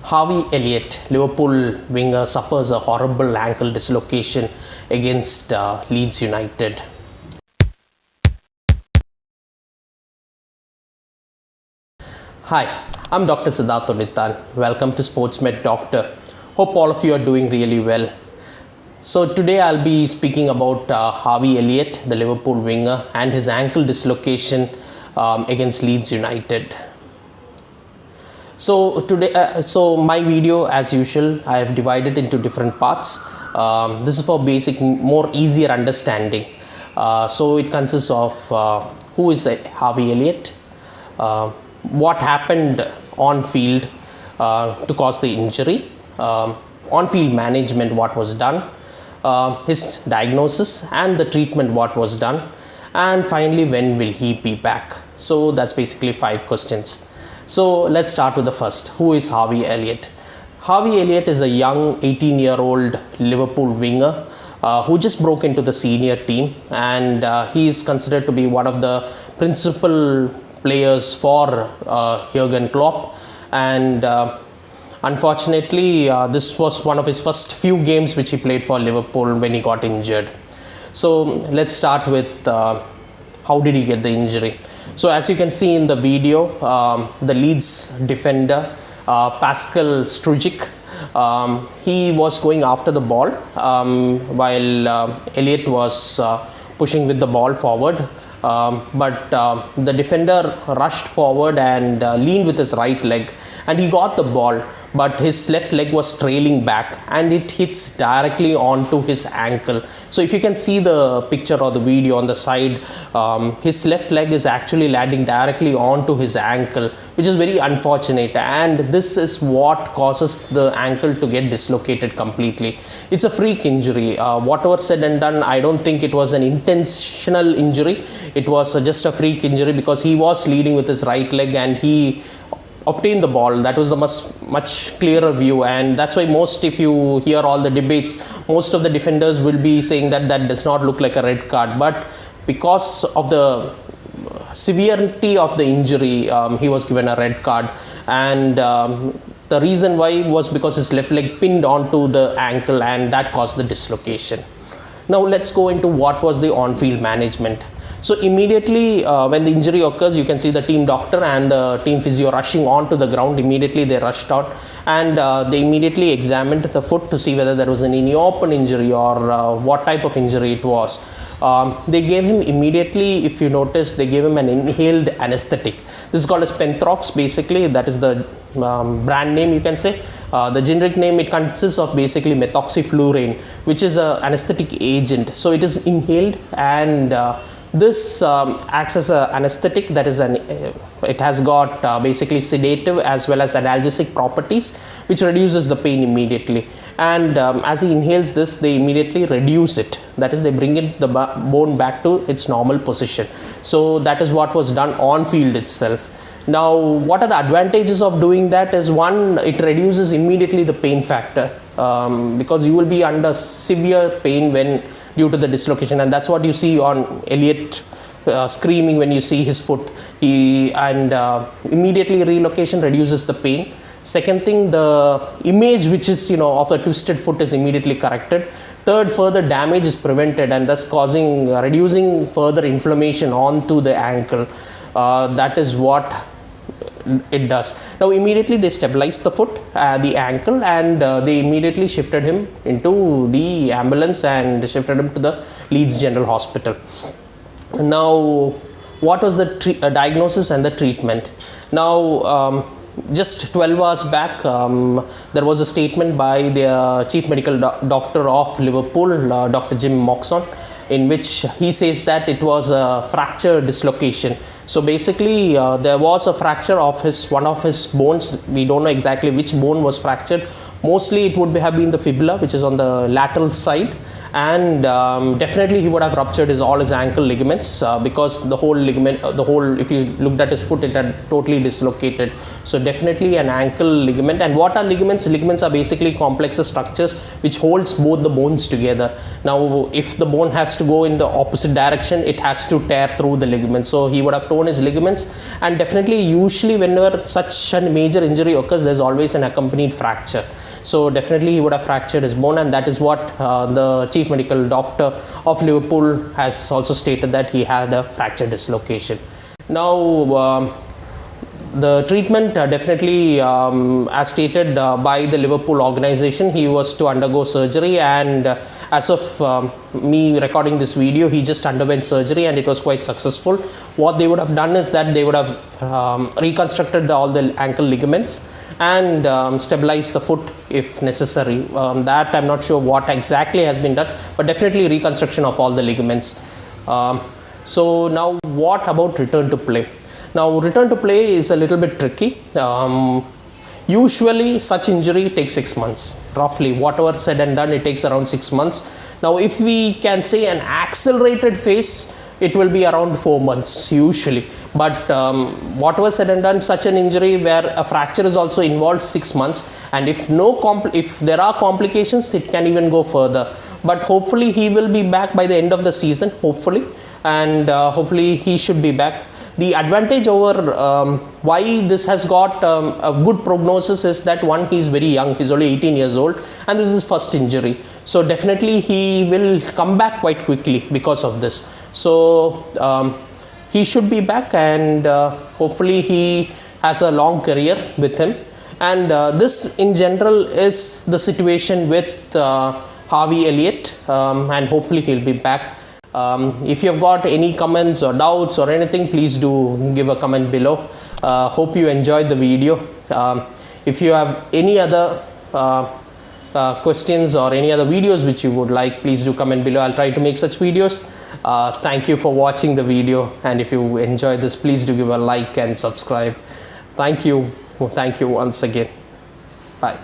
Harvey Elliott, Liverpool winger, suffers a horrible ankle dislocation against Leeds United. Hi, I'm Dr. Siddharth Unithan. Welcome to SportsMed Doctor. Hope all of you are doing really well. So today I'll be speaking about Harvey Elliott, the Liverpool winger, and his ankle dislocation against Leeds United. So today, my video, as usual, I have divided into different parts. This is for basic, more easier understanding. So it consists of who is Harvey Elliott, what happened on field to cause the injury, on field management, what was done, his diagnosis and the treatment, what was done, and finally when will he be back. So that's basically 5 questions. So let's start with the first. Who is Harvey Elliott? Harvey Elliott is a young 18-year-old Liverpool winger who just broke into the senior team, and he is considered to be one of the principal players for Jurgen Klopp, and unfortunately this was one of his first few games which he played for Liverpool when he got injured. So let's start with how did he get the injury. So as you can see in the video, the Leeds defender Pascal Strujic, he was going after the ball while Elliott was pushing with the ball forward. But the defender rushed forward and leaned with his right leg, and he got the ball, but his left leg was trailing back and it hits directly onto his ankle. So if you can see the picture or the video on the side, his left leg is actually landing directly onto his ankle, which is very unfortunate, and this is what causes the ankle to get dislocated completely. It's a freak injury. Whatever said and done, I don't think it was an intentional injury. It was just a freak injury because he was leading with his right leg and he obtained the ball. That was the much clearer view, and that's why if you hear all the debates, most of the defenders will be saying that does not look like a red card, but because of the severity of the injury, he was given a red card, and the reason why was because his left leg pinned onto the ankle, and that caused the dislocation. Now let's go into what was the on-field management. So immediately when the injury occurs, you can see the team doctor and the team physio rushing onto the ground. Immediately they rushed out, and they immediately examined the foot to see whether there was any open injury or what type of injury it was. They gave him immediately, if you notice, they gave him an inhaled anesthetic. This is called as Pentrox, basically. That is the brand name, you can say. The generic name, it consists of basically methoxyflurane, which is an anesthetic agent. So it is inhaled, and this acts as an anesthetic. That is it has got basically sedative as well as analgesic properties, which reduces the pain immediately. And as he inhales this, they immediately reduce it. That is, they bring the bone back to its normal position. So that is what was done on field itself. Now, what are the advantages of doing that? Is one, it reduces immediately the pain factor, because you will be under severe pain due to the dislocation, and that's what you see on Elliott screaming when you see his foot. Immediately relocation reduces the pain. Second thing, the image which is of the twisted foot is immediately corrected. Third, further damage is prevented, and thus reducing further inflammation onto the ankle. That is what it does. Now immediately they stabilized the foot, the ankle, and they immediately shifted him into the ambulance and shifted him to the Leeds General Hospital. Now, what was the diagnosis and the treatment? Now, just 12 hours back, there was a statement by the chief medical doctor of Liverpool, Dr. Jim Moxon, in which he says that it was a fracture dislocation. So basically there was a fracture of one of his bones. We don't know exactly which bone was fractured. Mostly it would have been the fibula, which is on the lateral side, and definitely he would have ruptured all his ankle ligaments, because the whole ligament, if you looked at his foot, it had totally dislocated. So definitely an ankle ligament. And what are ligaments? Ligaments are basically complex structures which holds both the bones together. Now if the bone has to go in the opposite direction, it has to tear through the ligament. So he would have torn his ligaments, and definitely usually whenever such a major injury occurs, there's always an accompanied fracture. So definitely he would have fractured his bone, and that is what the chief medical doctor of Liverpool has also stated, that he had a fracture dislocation. Now the treatment, definitely as stated by the Liverpool organization, he was to undergo surgery, and as of me recording this video, he just underwent surgery and it was quite successful. What they would have done is that they would have reconstructed all the ankle ligaments and stabilize the foot if necessary. That I'm not sure what exactly has been done, but definitely reconstruction of all the ligaments. So now what about return to play? Now return to play is a little bit tricky. Usually such injury takes 6 months, roughly. Whatever said and done, it takes around 6 months. Now if we can say an accelerated phase, it will be around 4 months usually. But whatever said and done, such an injury where a fracture is also involved, 6 months, and if there are complications, it can even go further. But hopefully he will be back by the end of the season, hopefully, and hopefully he should be back. The advantage over why this has got a good prognosis is that, one, he's very young, he's only 18 years old, and this is his first injury. So definitely he will come back quite quickly because of this. So he should be back, and hopefully he has a long career with him. And this in general is the situation with Harvey Elliott, and hopefully he'll be back. If you have got any comments or doubts or anything, please do give a comment below. Hope you enjoyed the video. If you have any other questions or any other videos which you would like, please do comment below. I'll try to make such videos. Thank you for watching the video, and if you enjoyed this, please do give a like and subscribe. Thank you once again. Bye.